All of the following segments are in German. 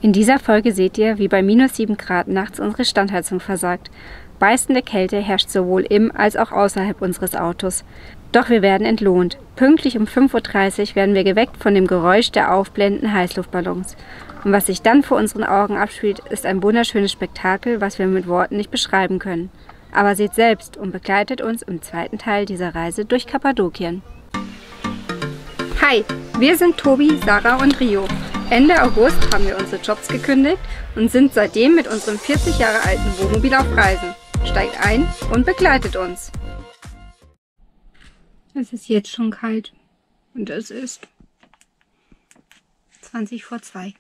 In dieser Folge seht ihr, wie bei -7 Grad nachts unsere Standheizung versagt. Beißende Kälte herrscht sowohl im als auch außerhalb unseres Autos. Doch wir werden entlohnt. Pünktlich um 5:30 Uhr werden wir geweckt von dem Geräusch der aufblendenden Heißluftballons. Und was sich dann vor unseren Augen abspielt, ist ein wunderschönes Spektakel, was wir mit Worten nicht beschreiben können. Aber seht selbst und begleitet uns im zweiten Teil dieser Reise durch Kappadokien. Hi, wir sind Tobi, Sarah und Rio. Ende August haben wir unsere Jobs gekündigt und sind seitdem mit unserem 40 Jahre alten Wohnmobil auf Reisen. Steigt ein und begleitet uns. Es ist jetzt schon kalt und es ist 1:20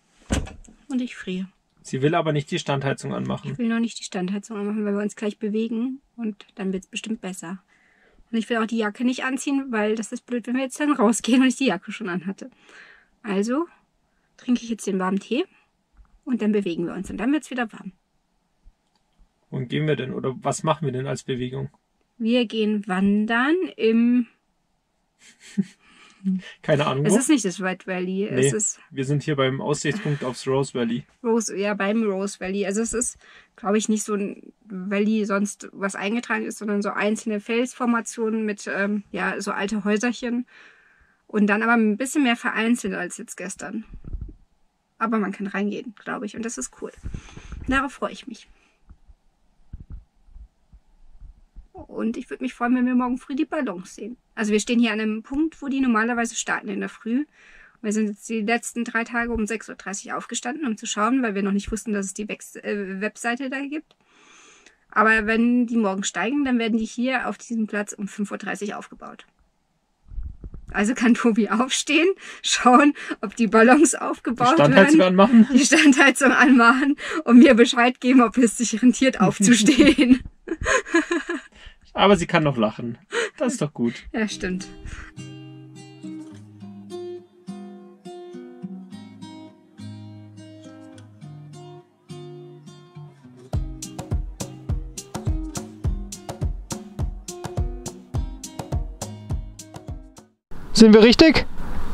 und ich friere. Sie will aber nicht die Standheizung anmachen. Ich will noch nicht die Standheizung anmachen, weil wir uns gleich bewegen und dann wird es bestimmt besser. Und ich will auch die Jacke nicht anziehen, weil das ist blöd, wenn wir jetzt dann rausgehen und ich die Jacke schon anhatte. Also trinke ich jetzt den warmen Tee und dann bewegen wir uns und dann wird es wieder warm. Wohin gehen wir denn oder was machen wir denn als Bewegung? Wir gehen wandern im... Keine Ahnung. Es ist nicht das Red Valley. Nee, es ist wir sind hier beim Aussichtspunkt aufs Rose Valley. beim Rose Valley. Also es ist, glaube ich, nicht so ein Valley sonst was eingetragen ist, sondern so einzelne Felsformationen mit so alte Häuserchen und dann aber ein bisschen mehr vereinzelt als jetzt gestern. Aber man kann reingehen, glaube ich, und das ist cool. Darauf freue ich mich. Und ich würde mich freuen, wenn wir morgen früh die Ballons sehen. Also wir stehen hier an einem Punkt, wo die normalerweise starten in der Früh. Wir sind jetzt die letzten 3 Tage um 6:30 Uhr aufgestanden, um zu schauen, weil wir noch nicht wussten, dass es die Webseite da gibt. Aber wenn die morgen steigen, dann werden die hier auf diesem Platz um 5:30 Uhr aufgebaut. Also kann Tobi aufstehen, schauen, ob die Ballons aufgebaut werden. Die Standheizung anmachen und mir Bescheid geben, ob es sich rentiert aufzustehen. Aber sie kann noch lachen. Das ist doch gut. Ja, stimmt. Sind wir richtig?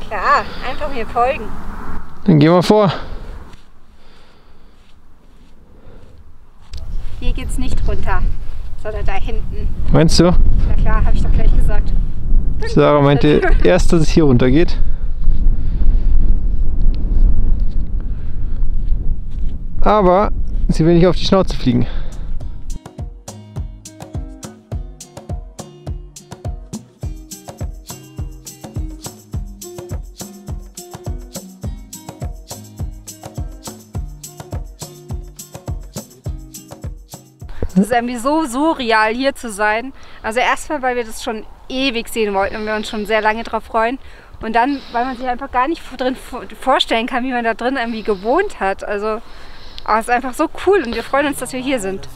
Klar, einfach mir folgen. Dann gehen wir vor. Hier geht's nicht runter, sondern da hinten. Meinst du? Na klar, habe ich doch gleich gesagt. Sarah meinte erst, dass es hier runter geht. Aber sie will nicht auf die Schnauze fliegen. Es ist irgendwie so surreal, hier zu sein. Also erstmal, weil wir das schon ewig sehen wollten und wir uns schon sehr lange drauf freuen. Und dann, weil man sich einfach gar nicht drin vorstellen kann, wie man da drin irgendwie gewohnt hat. Also, es ist einfach so cool und wir freuen uns, dass wir hier sind.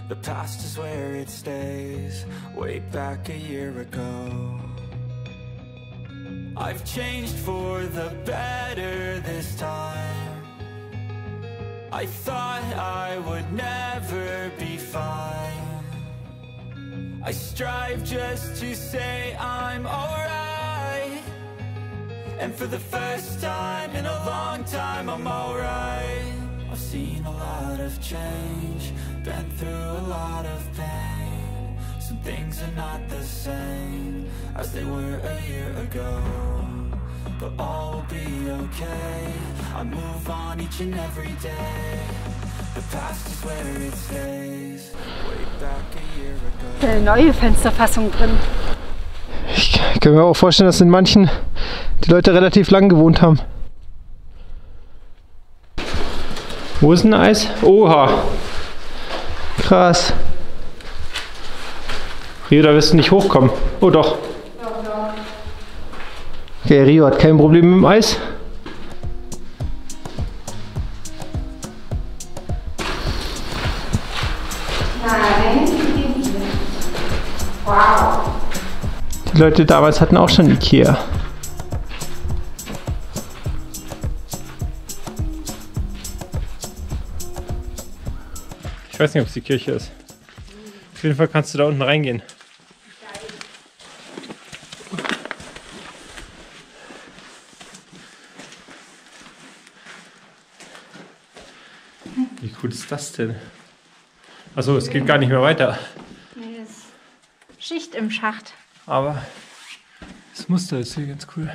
The past is where it stays, way back a year ago. I've changed for the better this time. I thought I would never be fine. I strive just to say I'm alright. And for the first time in a long time I'm alright. I've seen a lot of change, been through a lot of pain. Some things are not the same as they were a year ago, but all will be okay. I move on each and every day. The past is where it stays, way back a year ago. Eine neue Fensterfassung drin. Ich kann mir auch vorstellen, dass in manchen die Leute relativ lang gewohnt haben. Wo ist denn Eis? Oha! Krass. Rio, da wirst du nicht hochkommen. Oh doch. Okay, Rio hat kein Problem mit dem Eis. Nein. Wow. Die Leute damals hatten auch schon Ikea. Ich weiß nicht, ob es die Kirche ist. Auf jeden Fall kannst du da unten reingehen. Wie cool ist das denn? Achso, es geht gar nicht mehr weiter. Nee, das ist Schicht im Schacht. Aber das Muster ist hier ganz cool.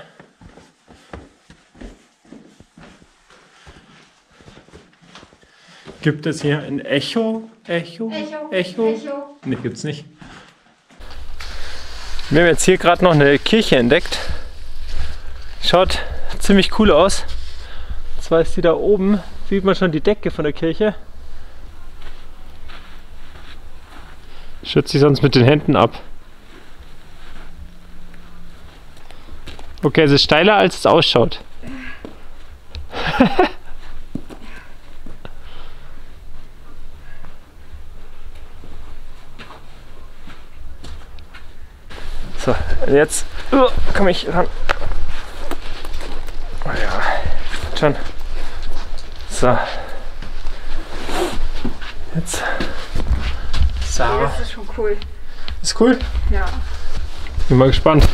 Gibt es hier ein Echo? Echo? Ne, gibt's nicht. Wir haben jetzt hier gerade noch eine Kirche entdeckt. Schaut ziemlich cool aus. Und zwar ist die da oben, sieht man schon die Decke von der Kirche. Schützt sich sonst mit den Händen ab. Okay, es ist steiler als es ausschaut. So, jetzt komme ich ran. Oh ja, schon. So. Jetzt. Sarah. Das ist schon cool. Ist cool? Ja. Bin mal gespannt.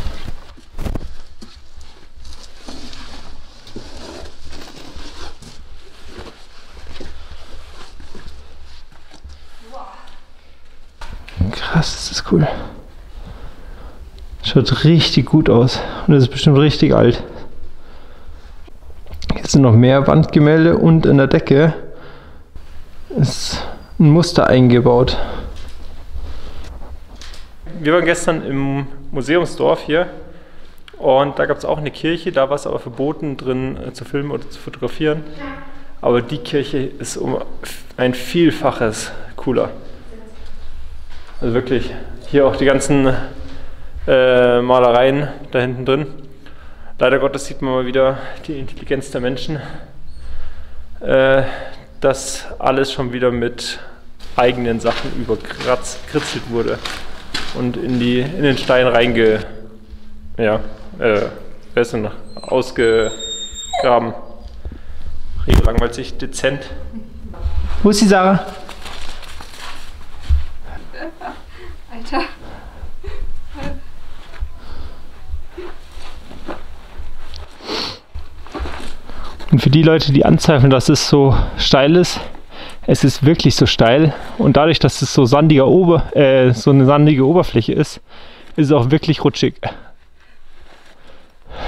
Krass, das ist cool. Schaut richtig gut aus. Und das ist bestimmt richtig alt. Jetzt sind noch mehr Wandgemälde und in der Decke ist ein Muster eingebaut. Wir waren gestern im Museumsdorf hier und da gab es auch eine Kirche, da war es aber verboten drin zu filmen oder zu fotografieren. Aber die Kirche ist um ein Vielfaches cooler. Also wirklich, hier auch die ganzen Malereien da hinten drin. Leider Gottes sieht man mal wieder die Intelligenz der Menschen. Dass alles schon wieder mit eigenen Sachen überkritzelt wurde und in den Stein ausgegraben. Regen langweilt sich dezent. Wo ist die Sarah? Alter. Und für die Leute, die anzweifeln, dass es so steil ist, es ist wirklich so steil. Und dadurch, dass es so eine sandige Oberfläche ist, ist es auch wirklich rutschig.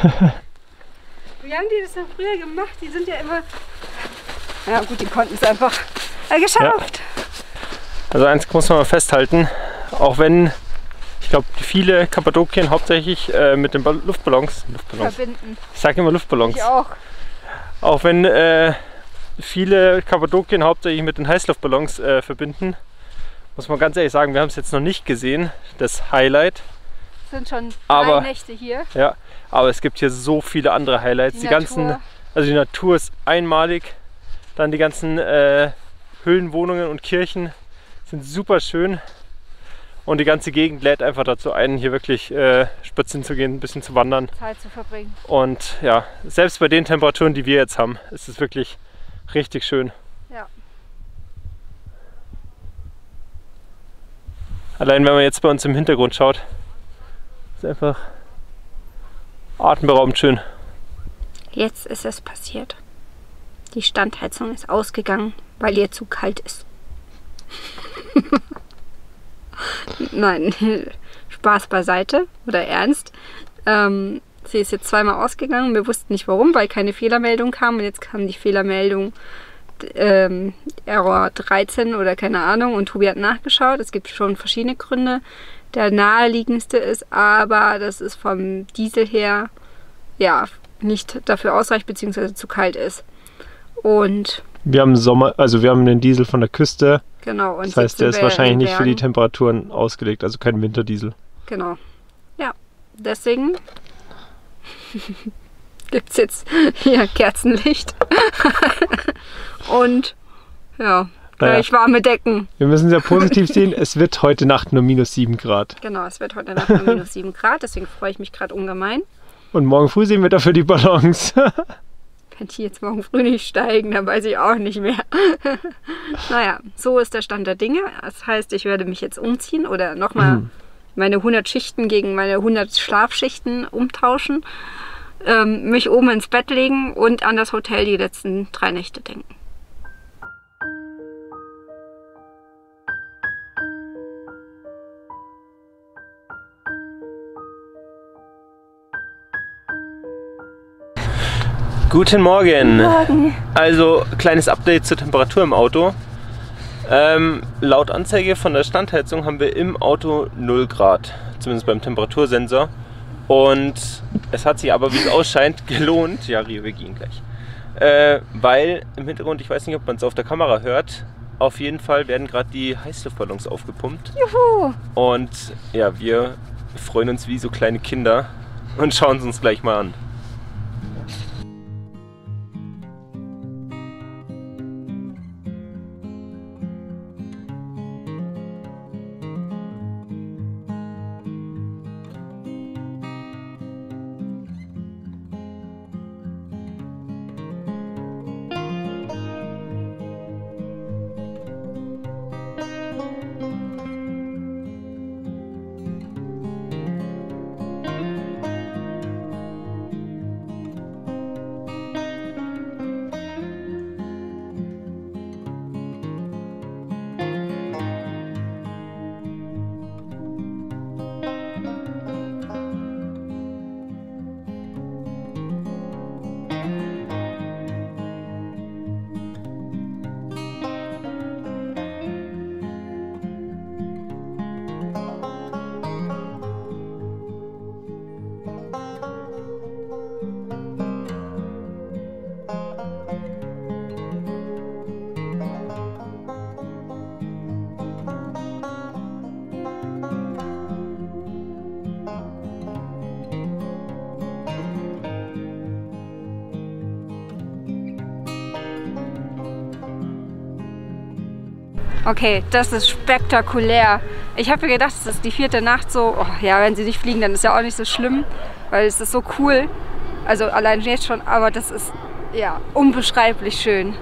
Wie haben die das denn früher gemacht? Die sind ja immer... Ja gut, die konnten es einfach geschafft. Ja. Also eins muss man mal festhalten, auch wenn, ich glaube, viele Kappadokien hauptsächlich mit den Luftballons Verbinden. Ich sage immer Luftballons. Ich auch. Auch wenn viele Kappadokien hauptsächlich mit den Heißluftballons verbinden, muss man ganz ehrlich sagen, wir haben es jetzt noch nicht gesehen, das Highlight. Es sind schon 3 Nächte hier. Ja, aber es gibt hier so viele andere Highlights. Die Natur ist einmalig. Dann die ganzen Höhlenwohnungen und Kirchen sind super schön. Und die ganze Gegend lädt einfach dazu ein, hier wirklich spazieren zu gehen, ein bisschen zu wandern. Zeit zu verbringen. Und ja, selbst bei den Temperaturen, die wir jetzt haben, ist es wirklich richtig schön. Ja. Allein wenn man jetzt bei uns im Hintergrund schaut, ist einfach atemberaubend schön. Jetzt ist es passiert. Die Standheizung ist ausgegangen, weil ihr zu kalt ist. Nein, Spaß beiseite oder ernst. Sie ist jetzt zweimal ausgegangen. Wir wussten nicht warum, weil keine Fehlermeldung kam. Und jetzt kam die Fehlermeldung Error 13 oder keine Ahnung. Und Tobi hat nachgeschaut. Es gibt schon verschiedene Gründe. Der naheliegendste ist aber, dass es vom Diesel her ja nicht dafür ausreicht, beziehungsweise zu kalt ist. Und wir haben wir haben den Diesel von der Küste. Genau. Und das heißt, der ist wahrscheinlich nicht für die Temperaturen ausgelegt, also kein Winterdiesel. Genau. Ja, deswegen gibt es jetzt hier Kerzenlicht. Und ja, gleich warme Decken. Wir müssen es ja positiv sehen, es wird heute Nacht nur -7 Grad. Genau, es wird heute Nacht nur -7 Grad, deswegen freue ich mich gerade ungemein. Und morgen früh sehen wir dafür die Ballons. Wenn die jetzt morgen früh nicht steigen, dann weiß ich auch nicht mehr. Naja, so ist der Stand der Dinge. Das heißt, ich werde mich jetzt umziehen oder nochmal meine 100 Schichten gegen meine 100 Schlafschichten umtauschen, mich oben ins Bett legen und an das Hotel die letzten 3 Nächte denken. Guten Morgen. Guten Morgen. Also, kleines Update zur Temperatur im Auto. Laut Anzeige von der Standheizung haben wir im Auto 0 Grad, zumindest beim Temperatursensor. Und es hat sich aber, wie es ausscheint, gelohnt. Ja, Rio, wir gehen gleich. Weil im Hintergrund, ich weiß nicht, ob man es auf der Kamera hört, auf jeden Fall werden gerade die Heißluftballons aufgepumpt. Juhu! Und ja, wir freuen uns wie so kleine Kinder und schauen es uns gleich mal an. Okay, das ist spektakulär. Ich habe mir gedacht, es ist die 4. Nacht so, oh, ja, wenn sie nicht fliegen, dann ist ja auch nicht so schlimm, weil es ist so cool. Also allein jetzt schon, aber das ist ja unbeschreiblich schön.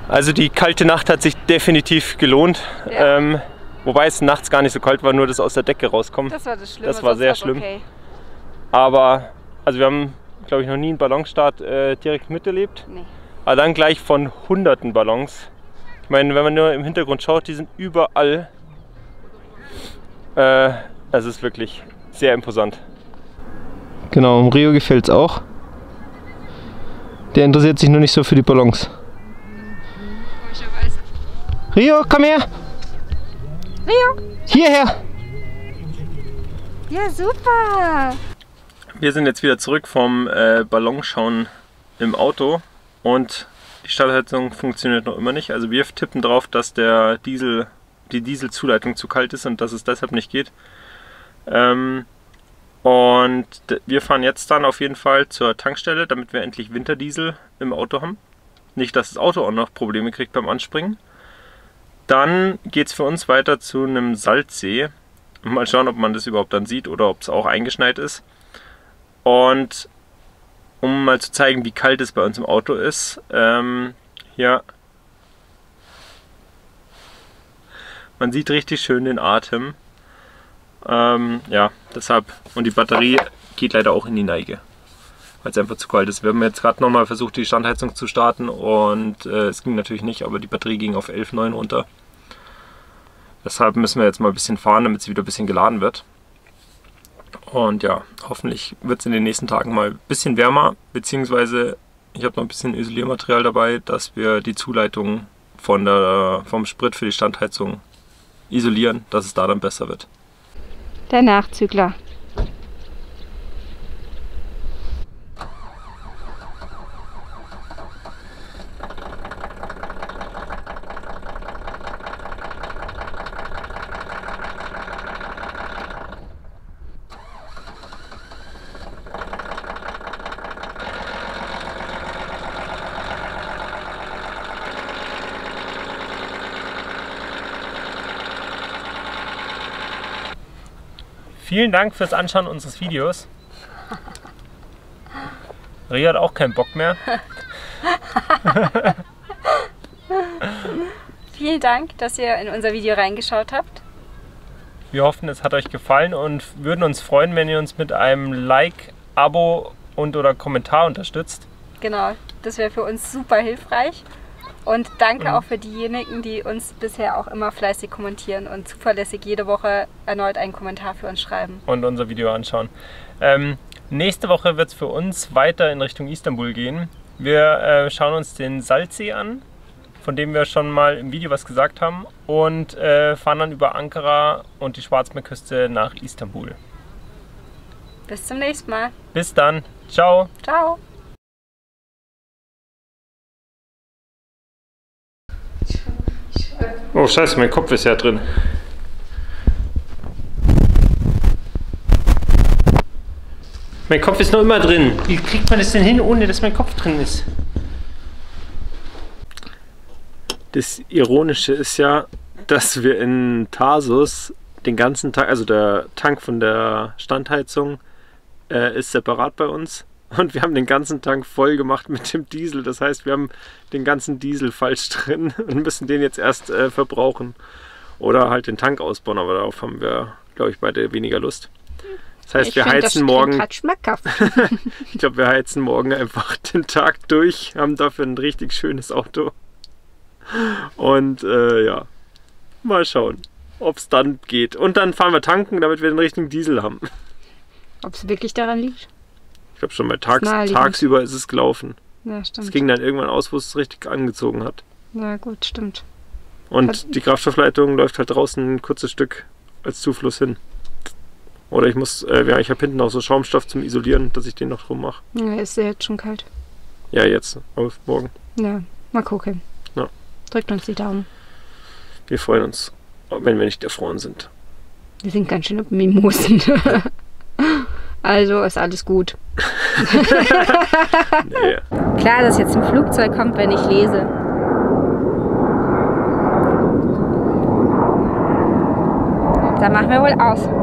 Also die kalte Nacht hat sich definitiv gelohnt. Ja. Wobei es nachts gar nicht so kalt war, nur das aus der Decke rauskommt. Das war das Schlimme. Das war sehr schlimm. Okay. Aber also wir haben, glaube ich, noch nie einen Ballonstart direkt miterlebt. Nee. Aber dann gleich von hunderten Ballons. Ich meine, wenn man nur im Hintergrund schaut, die sind überall. Es ist wirklich sehr imposant. Genau, Rio gefällt es auch. Der interessiert sich nur nicht so für die Ballons. Rio, komm her! Rio! Hierher! Ja, super! Wir sind jetzt wieder zurück vom Ballonschauen im Auto und die Standheizung funktioniert noch immer nicht. Also wir tippen drauf, dass die Dieselzuleitung zu kalt ist und dass es deshalb nicht geht. Und wir fahren jetzt dann auf jeden Fall zur Tankstelle, damit wir endlich Winterdiesel im Auto haben. Nicht, dass das Auto auch noch Probleme kriegt beim Anspringen. Dann geht es für uns weiter zu einem Salzsee. Mal schauen, ob man das überhaupt dann sieht oder ob es auch eingeschneit ist. Und um mal zu zeigen, wie kalt es bei uns im Auto ist, hier, man sieht richtig schön den Atem. Ja, deshalb, und die Batterie geht leider auch in die Neige, weil es einfach zu kalt ist. Wir haben jetzt gerade nochmal versucht, die Standheizung zu starten und es ging natürlich nicht, aber die Batterie ging auf 11,9 runter. Deshalb müssen wir jetzt mal ein bisschen fahren, damit sie wieder ein bisschen geladen wird. Und ja, hoffentlich wird es in den nächsten Tagen mal ein bisschen wärmer, beziehungsweise ich habe noch ein bisschen Isoliermaterial dabei, dass wir die Zuleitung vom Sprit für die Standheizung isolieren, dass es da dann besser wird. Der Nachzügler. Vielen Dank fürs Anschauen unseres Videos. Ria hat auch keinen Bock mehr. Vielen Dank, dass ihr in unser Video reingeschaut habt. Wir hoffen, es hat euch gefallen und würden uns freuen, wenn ihr uns mit einem Like, Abo und/oder Kommentar unterstützt. Genau, das wäre für uns super hilfreich. Und danke auch für diejenigen, die uns bisher auch immer fleißig kommentieren und zuverlässig jede Woche erneut einen Kommentar für uns schreiben. Und unser Video anschauen. Nächste Woche wird es für uns weiter in Richtung Istanbul gehen. Wir schauen uns den Salzsee an, von dem wir schon mal im Video was gesagt haben. Und fahren dann über Ankara und die Schwarzmeerküste nach Istanbul. Bis zum nächsten Mal. Bis dann. Ciao. Ciao. Oh scheiße, mein Kopf ist ja drin. Mein Kopf ist noch immer drin. Wie kriegt man das denn hin, ohne dass mein Kopf drin ist? Das Ironische ist ja, dass wir in Tarsus den ganzen Tag, also der Tank von der Standheizung ist separat bei uns. Und wir haben den ganzen Tank voll gemacht mit dem Diesel. Das heißt, wir haben den ganzen Diesel falsch drin und müssen den jetzt erst verbrauchen. Oder halt den Tank ausbauen, aber darauf haben wir, glaube ich, beide weniger Lust. Das heißt, wir heizen morgen. Ich glaube, wir heizen morgen einfach den Tag durch, haben dafür ein richtig schönes Auto. Und ja, mal schauen, ob es dann geht. Und dann fahren wir tanken, damit wir den richtigen Diesel haben. Ob es wirklich daran liegt? Ich glaube schon mal tagsüber ist es gelaufen. Ja, stimmt. Es ging dann irgendwann aus, wo es richtig angezogen hat. Ja gut, stimmt. Und die Kraftstoffleitung läuft halt draußen ein kurzes Stück als Zufluss hin. Oder ich muss, ja, ich habe hinten auch so Schaumstoff zum Isolieren, dass ich den noch drum mache. Ja, ist ja jetzt schon kalt. Ja, jetzt, auf morgen. Ja, mal gucken. Ja. Drückt uns die Daumen. Wir freuen uns, wenn wir nicht erfroren sind. Wir sind ganz schön auf Mimosen. Also ist alles gut. Nee. Klar, dass jetzt ein Flugzeug kommt, wenn ich lese. Da machen wir wohl aus.